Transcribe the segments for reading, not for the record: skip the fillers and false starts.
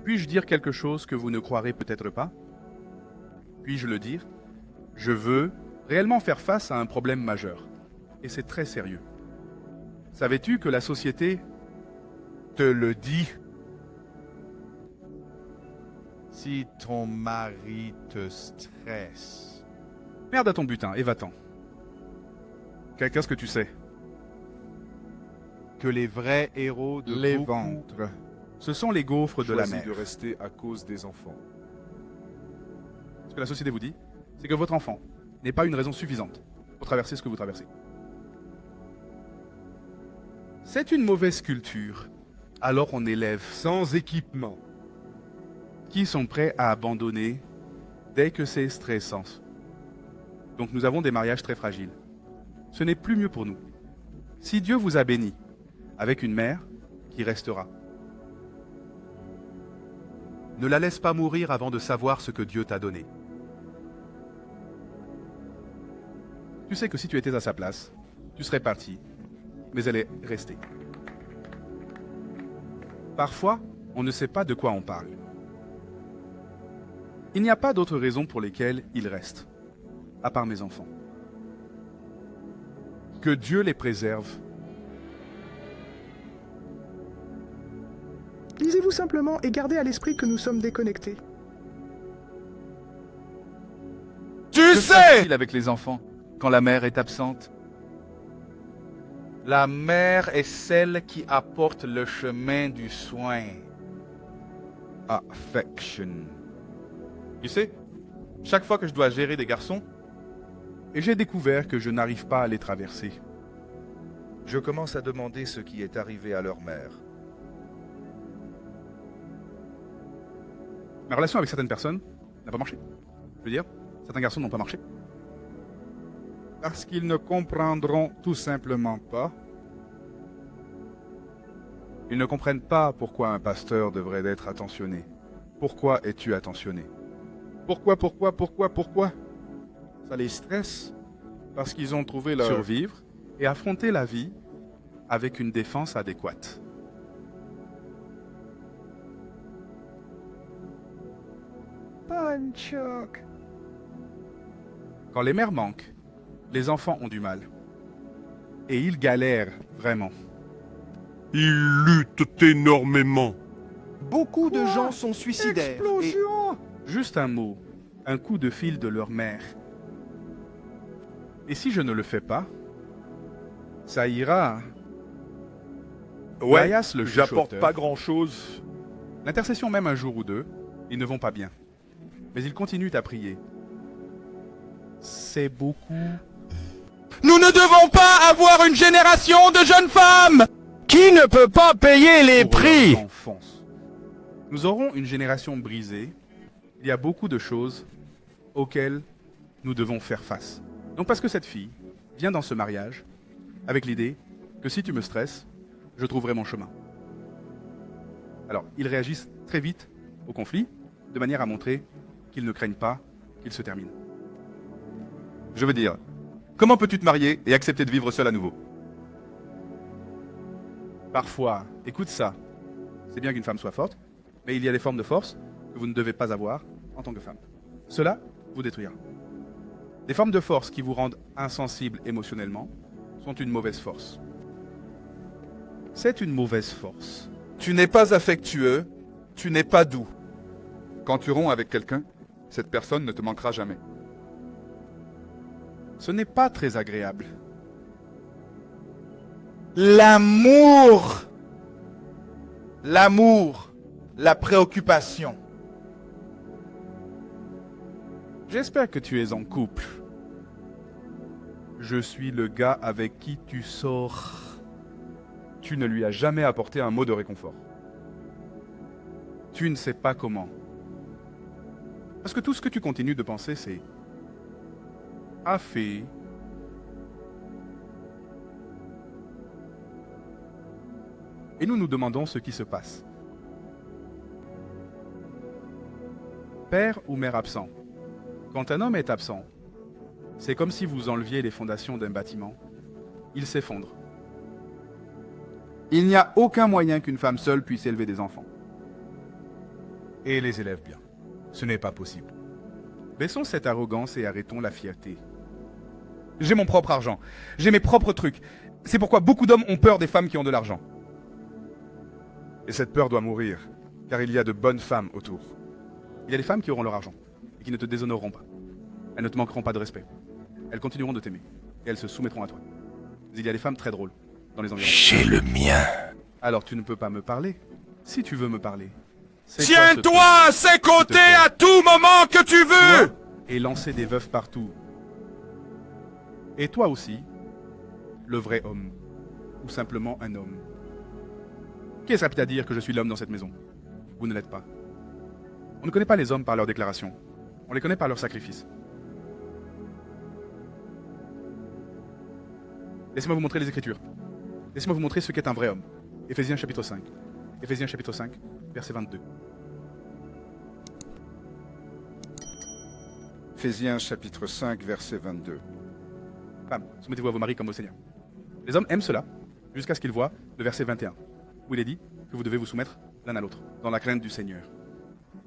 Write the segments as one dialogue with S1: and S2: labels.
S1: Puis-je dire quelque chose que vous ne croirez peut-être pas? Puis-je le dire? Je veux réellement faire face à un problème majeur. Et c'est très sérieux. Savais-tu que la société te le dit?
S2: Si ton mari te stresse.
S1: Merde à ton butin et va-t'en. Qu'est-ce que tu sais?
S2: Que les vrais héros de
S3: Les
S2: beaucoup-
S3: ventres.
S1: Ce sont les gaufres de la
S3: Choisis
S1: mer.
S3: de rester à cause des enfants.
S1: Ce que la société vous dit, c'est que votre enfant n'est pas une raison suffisante pour traverser ce que vous traversez. C'est une mauvaise culture. Alors on élève
S3: Sans équipement.
S1: qui sont prêts à abandonner dès que c'est stressant. Donc nous avons des mariages très fragiles. Ce n'est plus mieux pour nous. Si Dieu vous a béni avec une mère qui restera, ne la laisse pas mourir avant de savoir ce que Dieu t'a donné. Tu sais que si tu étais à sa place, tu serais parti, mais elle est restée. Parfois, on ne sait pas de quoi on parle. Il n'y a pas d'autres raisons pour lesquelles il reste, à part mes enfants. Que Dieu les préserve.
S4: Lisez-vous simplement et gardez à l'esprit que nous sommes déconnectés.
S2: Tu
S1: Que se
S2: sais!
S1: passe-t-il avec les enfants quand la mère est absente?
S2: La mère est celle qui apporte le chemin du soin.
S3: Affection.
S1: Tu sais, chaque fois que je dois gérer des garçons, et j'ai découvert que je n'arrive pas à les traverser.
S5: Je commence à demander ce qui est arrivé à leur mère.
S1: Ma relation avec certaines personnes n'a pas marché. Je veux dire, certains garçons n'ont pas marché.
S3: Parce qu'ils ne comprendront tout simplement pas.
S1: Ils ne comprennent pas pourquoi un pasteur devrait être attentionné. Pourquoi es-tu attentionné?
S3: Pourquoi Ça les stresse. Parce qu'ils ont trouvé leur...
S1: Survivre et affronter la vie avec une défense adéquate.
S4: Punchok.
S1: Quand les mères manquent, les enfants ont du mal. Et ils galèrent vraiment.
S6: Ils luttent énormément.
S7: Beaucoup de gens sont suicidaires. Et
S4: Explosion.
S1: Juste un mot, un coup de fil de leur mère. Et si je ne le fais pas, ça ira.
S6: Ouais,
S1: Gaius, le
S6: j'apporte
S1: chuchoteur.
S6: pas grand-chose.
S1: L'intercession même un jour ou deux, ils ne vont pas bien. Mais ils continuent à prier. C'est beaucoup.
S2: Nous ne devons pas avoir une génération de jeunes femmes
S7: qui ne peut pas payer les
S1: pour
S7: prix?
S1: leur enfance. Nous aurons une génération brisée. Il y a beaucoup de choses auxquelles nous devons faire face. Donc parce que cette fille vient dans ce mariage avec l'idée que si tu me stresses, je trouverai mon chemin. Alors, ils réagissent très vite au conflit, de manière à montrer qu'ils ne craignent pas qu'il se termine.
S8: Je veux dire, comment peux-tu te marier et accepter de vivre seul à nouveau?
S1: Parfois, écoute ça, c'est bien qu'une femme soit forte, mais il y a des formes de force que vous ne devez pas avoir en tant que femme. Cela vous détruira. Des formes de force qui vous rendent insensible émotionnellement sont une mauvaise force. C'est une mauvaise force.
S2: Tu n'es pas affectueux, tu n'es pas doux.
S8: Quand tu romps avec quelqu'un, cette personne ne te manquera jamais.
S1: Ce n'est pas très agréable.
S2: L'amour. L'amour. La préoccupation.
S1: J'espère que tu es en couple. Je suis le gars avec qui tu sors.
S8: Tu ne lui as jamais apporté un mot de réconfort.
S1: Tu ne sais pas comment. Parce que tout ce que tu continues de penser, c'est a fait. Et nous nous demandons ce qui se passe. Père ou mère absent. Quand un homme est absent, c'est comme si vous enleviez les fondations d'un bâtiment. Il s'effondre.
S8: Il n'y a aucun moyen qu'une femme seule puisse élever des enfants.
S1: Et les élèves bien. Ce n'est pas possible. Baissons cette arrogance et arrêtons la fierté. J'ai mon propre argent. J'ai mes propres trucs. C'est pourquoi beaucoup d'hommes ont peur des femmes qui ont de l'argent.
S3: Et cette peur doit mourir, car il y a de bonnes femmes autour.
S1: Il y a des femmes qui auront leur argent et qui ne te déshonoreront pas. Elles ne te manqueront pas de respect. Elles continueront de t'aimer et elles se soumettront à toi. Mais il y a des femmes très drôles dans les environs.
S6: J'ai le mien.
S1: Alors tu ne peux pas me parler. Si tu veux me parler. c'est quoi ce
S2: Tiens-toi
S1: truc
S2: à ses
S1: te
S2: côtés
S1: fait
S2: à tout moment que tu veux.
S1: Toi et lancer des veufs partout. Et toi aussi, le vrai homme. Ou simplement un homme. Qui est apte à dire que je suis l'homme dans cette maison? Vous ne l'êtes pas. On ne connaît pas les hommes par leurs déclarations. On les connaît par leurs sacrifices. Laissez-moi vous montrer les Écritures. Laissez-moi vous montrer ce qu'est un vrai homme. Éphésiens chapitre 5. Éphésiens chapitre 5, verset 22.
S3: Éphésiens chapitre 5, verset 22.
S1: Femmes, soumettez-vous à vos maris comme au Seigneur. Les hommes aiment cela jusqu'à ce qu'ils voient le verset 21, où il est dit que vous devez vous soumettre l'un à l'autre, dans la crainte du Seigneur.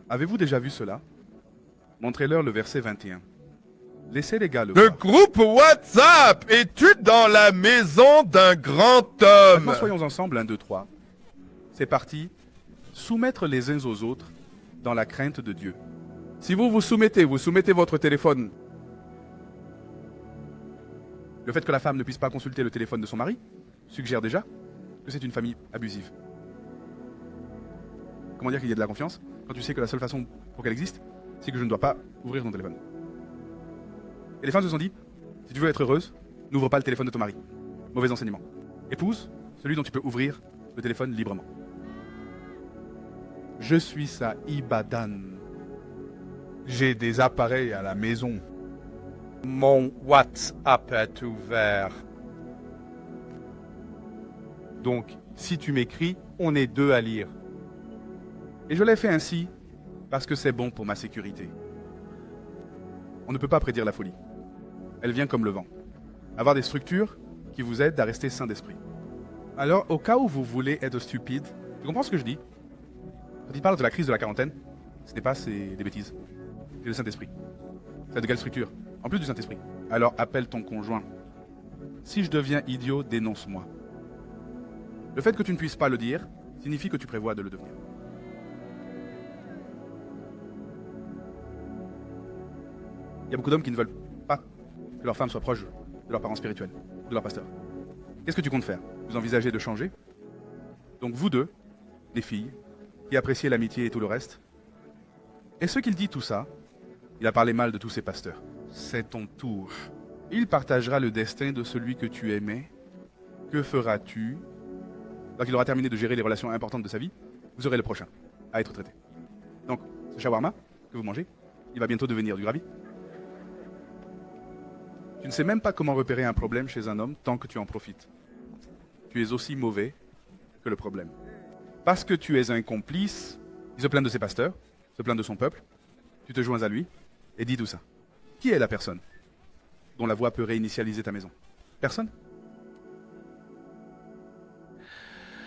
S1: Avez-vous déjà vu cela? Montrez-leur le verset 21. Laissez les gars le
S2: Le
S1: voir.
S2: groupe WhatsApp, es-tu dans la maison d'un grand homme?
S1: Maintenant, soyons ensemble, 1, 2, 3. C'est parti. Soumettre les uns aux autres dans la crainte de Dieu. Si vous soumettez votre téléphone. Le fait que la femme ne puisse pas consulter le téléphone de son mari suggère déjà que c'est une famille abusive. Comment dire qu'il y a de la confiance quand tu sais que la seule façon pour qu'elle existe, c'est que je ne dois pas ouvrir ton téléphone. Et les femmes se sont dit, si tu veux être heureuse, n'ouvre pas le téléphone de ton mari. Mauvais enseignement. Épouse celui dont tu peux ouvrir le téléphone librement. Je suis sa Ibadan. J'ai des appareils à la maison.
S9: Mon WhatsApp est ouvert. Donc, si tu m'écris, on est deux à lire.
S1: Et je l'ai fait ainsi parce que c'est bon pour ma sécurité. On ne peut pas prédire la folie. Elle vient comme le vent. Avoir des structures qui vous aident à rester sain d'esprit. Alors, au cas où vous voulez être stupide, tu comprends ce que je dis? Quand il parle de la crise de la quarantaine, ce n'est pas des bêtises. C'est le Saint-Esprit. C'est de quelle structure? En plus du Saint-Esprit. Alors appelle ton conjoint. Si je deviens idiot, dénonce-moi. Le fait que tu ne puisses pas le dire signifie que tu prévois de le devenir. Il y a beaucoup d'hommes qui ne veulent pas que leur femme soit proche de leurs parents spirituels, de leur pasteur. Qu'est-ce que tu comptes faire? Vous envisagez de changer? Donc vous deux, les filles, qui appréciez l'amitié et tout le reste, est-ce qu'il dit tout ça? Il a parlé mal de tous ses pasteurs. C'est ton tour. Il partagera le destin de celui que tu aimais. Que feras-tu? Lorsqu'il aura terminé de gérer les relations importantes de sa vie, vous serez le prochain à être traité. Donc, ce shawarma que vous mangez, il va bientôt devenir du gravy. Tu ne sais même pas comment repérer un problème chez un homme tant que tu en profites. Tu es aussi mauvais que le problème. Parce que tu es un complice, il se plaint de ses pasteurs, se plaint de son peuple, tu te joins à lui et dis tout ça. Qui est la personne dont la voix peut réinitialiser ta maison? Personne?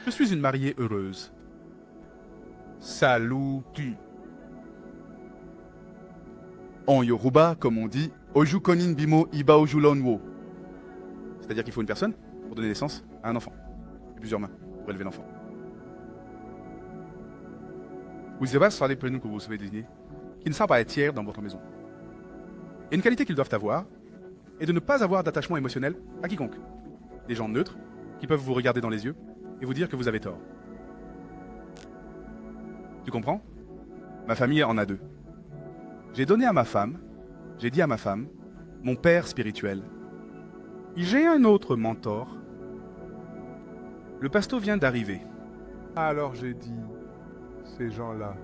S1: Je suis une mariée heureuse. Salut-tu. En Yoruba, comme on dit, Oju konin bimo iba ojulonwo. C'est-à-dire qu'il faut une personne pour donner naissance à un enfant. Et plusieurs mains pour élever l'enfant. Vous savez, ce sont les prénoms que vous savez désigner, qui ne sont pas tiers dans votre maison. Et une qualité qu'ils doivent avoir est de ne pas avoir d'attachement émotionnel à quiconque. Des gens neutres qui peuvent vous regarder dans les yeux et vous dire que vous avez tort. Tu comprends? Ma famille en a deux. J'ai donné à ma femme, j'ai dit à ma femme, mon père spirituel. Et j'ai un autre mentor. Le pasteur vient d'arriver.
S6: Alors j'ai dit, ces gens-là.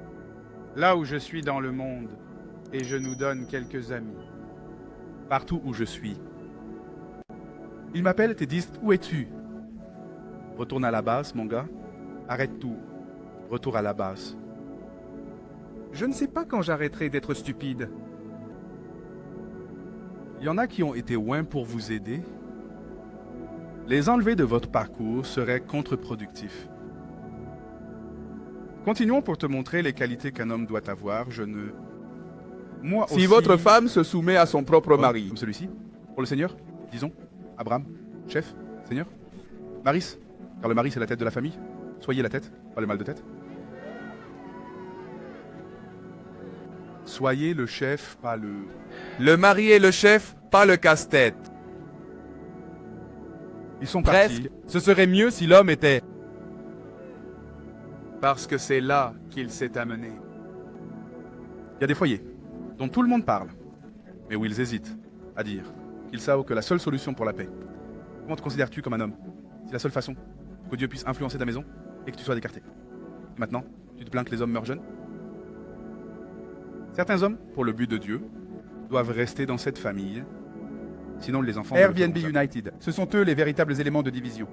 S3: Là où je suis dans le monde, et je nous donne quelques amis.
S1: Partout où je suis. Ils m'appellent et te disent, où es-tu? Retourne à la base, mon gars. Arrête tout. Retour à la base.
S7: Je ne sais pas quand j'arrêterai d'être stupide.
S1: Il y en a qui ont été loin pour vous aider. Les enlever de votre parcours serait contre-productif. Continuons pour te montrer les qualités qu'un homme doit avoir. Moi
S2: Si
S1: aussi...
S2: votre femme se soumet à son propre
S1: Homme,
S2: mari,
S1: comme celui-ci, pour le Seigneur, disons, Abraham, chef, Seigneur. Maris, car le mari c'est la tête de la famille. Soyez la tête, pas le mal de tête. Soyez le chef, pas le...
S2: le mari est le chef, pas le casse-tête.
S1: Ils sont
S2: Presque.
S1: partis
S2: Ce serait mieux si l'homme était...
S1: parce que c'est là qu'il s'est amené. Il y a des foyers dont tout le monde parle, mais où ils hésitent à dire qu'ils savent que la seule solution pour la paix. Comment te considères-tu comme un homme? C'est la seule façon pour que Dieu puisse influencer ta maison et que tu sois écarté. Et maintenant, tu te plains que les hommes meurent jeunes? Certains hommes, pour le but de Dieu, doivent rester dans cette famille, sinon les enfants... ne le
S2: Airbnb
S1: feront jamais.
S2: United, ce sont eux les véritables éléments de division.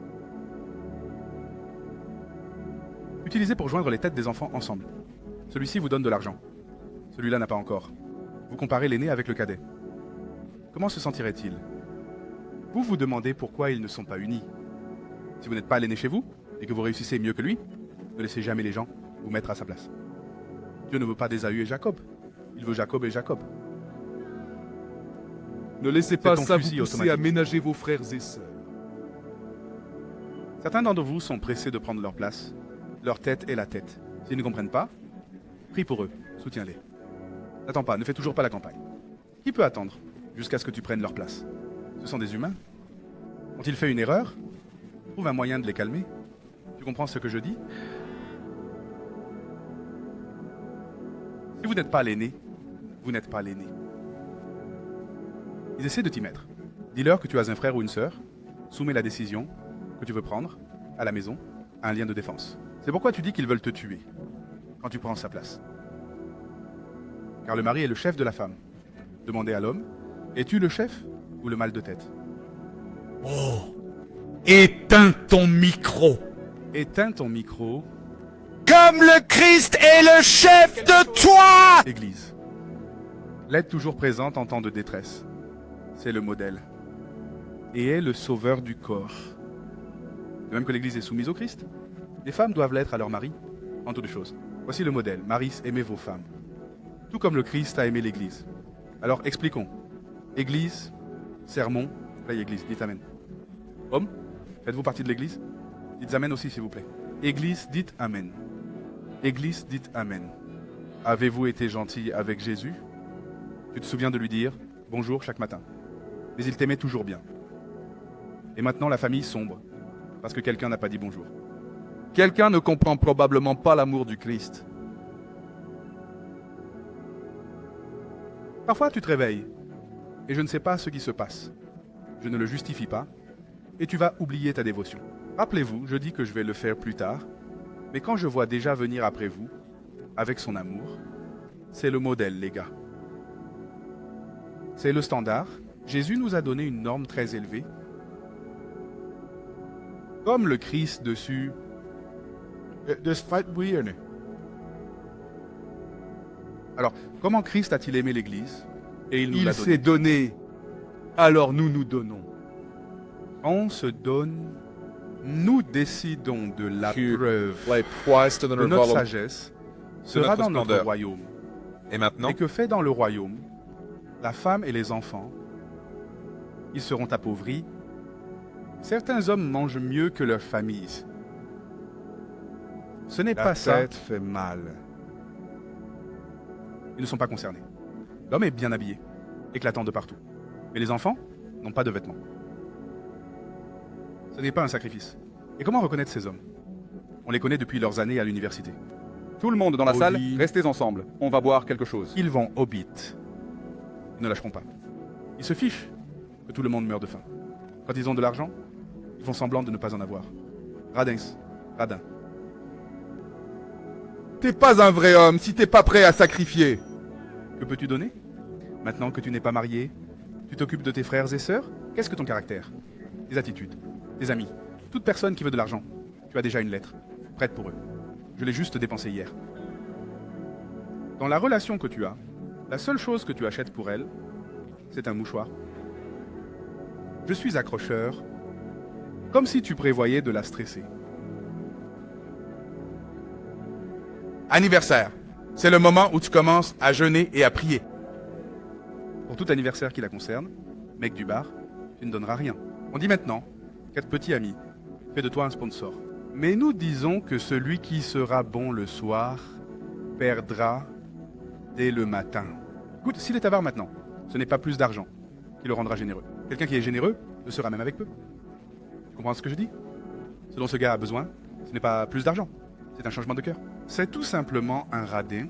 S1: Utilisé pour joindre les têtes des enfants ensemble. Celui-ci vous donne de l'argent. Celui-là n'a pas encore. Vous comparez l'aîné avec le cadet. Comment se sentirait-il? Vous vous demandez pourquoi ils ne sont pas unis. Si vous n'êtes pas l'aîné chez vous, et que vous réussissez mieux que lui, ne laissez jamais les gens vous mettre à sa place. Dieu ne veut pas d'Ésaü et Jacob. Il veut Jacob et Jacob.
S10: Ne laissez pas
S1: ton
S10: ça vous
S1: fusil
S10: pousser
S1: automatique.
S10: à ménager vos frères et sœurs.
S1: Certains d'entre vous sont pressés de prendre leur place. Leur tête est la tête. S'ils ne comprennent pas, prie pour eux, soutiens-les. N'attends pas, ne fais toujours pas la campagne. Qui peut attendre jusqu'à ce que tu prennes leur place? Ce sont des humains. Ont-ils fait une erreur? Trouve un moyen de les calmer. Tu comprends ce que je dis? Si vous n'êtes pas l'aîné, vous n'êtes pas l'aîné. Ils essaient de t'y mettre. Dis-leur que tu as un frère ou une sœur. Soumets la décision que tu veux prendre à la maison à un lien de défense. C'est pourquoi tu dis qu'ils veulent te tuer quand tu prends sa place. Car le mari est le chef de la femme. Demandez à l'homme, es-tu le chef ou le mal de tête?
S10: Oh, éteins ton micro.
S1: Éteins ton micro,
S2: Comme le Christ est le chef de toi!
S1: Église. L'aide toujours présente en temps de détresse. C'est le modèle. Et est le sauveur du corps. De même que l'Église est soumise au Christ, les femmes doivent l'être à leur mari, en toutes choses. Voici le modèle. Maris, aimez vos femmes. Tout comme le Christ a aimé l'Église. Alors expliquons. Église, sermon, play Église, dites Amen. Hommes, faites-vous partie de l'Église? Dites Amen aussi s'il vous plaît. Église, dites Amen. Église, dites Amen. Avez-vous été gentil avec Jésus? Tu te souviens de lui dire bonjour chaque matin. Mais il t'aimait toujours bien. Et maintenant la famille sombre, parce que quelqu'un n'a pas dit bonjour.
S2: Quelqu'un ne comprend probablement pas l'amour du Christ.
S1: Parfois tu te réveilles, et je ne sais pas ce qui se passe. Je ne le justifie pas, et tu vas oublier ta dévotion. Rappelez-vous, je dis que je vais le faire plus tard, mais quand je vois déjà venir après vous, avec son amour, c'est le modèle, les gars. C'est le standard. Jésus nous a donné une norme très élevée. Comme le Christ dessus. Alors, comment Christ a-t-il aimé l'Église? Et il nous
S2: Il
S1: l'a
S2: s'est
S1: donné.
S2: donné. Alors nous nous donnons.
S1: On se donne. Nous décidons de la preuve de notre sagesse sera
S8: notre
S1: dans notre
S8: splendeur.
S1: royaume.
S8: Et maintenant,
S1: Et que fait dans le royaume la femme et les enfants? Ils seront appauvris. Certains hommes mangent mieux que leur famille. Ce n'est pas ça.
S3: tête fait mal.
S1: Ils ne sont pas concernés. L'homme est bien habillé, éclatant de partout. Mais les enfants n'ont pas de vêtements. Ce n'est pas un sacrifice. Et comment reconnaître ces hommes? On les connaît depuis leurs années à l'université.
S2: Tout le monde dans la
S1: Au
S2: salle,
S1: lit.
S2: restez ensemble. On va boire quelque chose.
S1: Ils vont au beat. Ils ne lâcheront pas. Ils se fichent que tout le monde meurt de faim. Quand ils ont de l'argent, ils font semblant de ne pas en avoir. Radins, radin.
S2: T'es pas un vrai homme si t'es pas prêt à sacrifier.
S1: Que peux-tu donner? Maintenant que tu n'es pas marié, tu t'occupes de tes frères et sœurs? Qu'est-ce que ton caractère? Tes attitudes? Tes amis? Toute personne qui veut de l'argent. Tu as déjà une lettre, prête pour eux. Je l'ai juste dépensée hier. Dans la relation que tu as, la seule chose que tu achètes pour elle, c'est un mouchoir. Je suis accrocheur, comme si tu prévoyais de la stresser.
S2: Anniversaire. C'est le moment où tu commences à jeûner et à prier.
S1: Pour tout anniversaire qui la concerne, mec du bar, tu ne donneras rien. On dit maintenant, 4 petits amis, fais de toi un sponsor. Mais nous disons que celui qui sera bon le soir perdra dès le matin. Écoute, s'il est avare maintenant, ce n'est pas plus d'argent qui le rendra généreux. Quelqu'un qui est généreux le sera même avec peu. Tu comprends ce que je dis? Ce dont ce gars a besoin, ce n'est pas plus d'argent, c'est un changement de cœur. C'est tout simplement un radin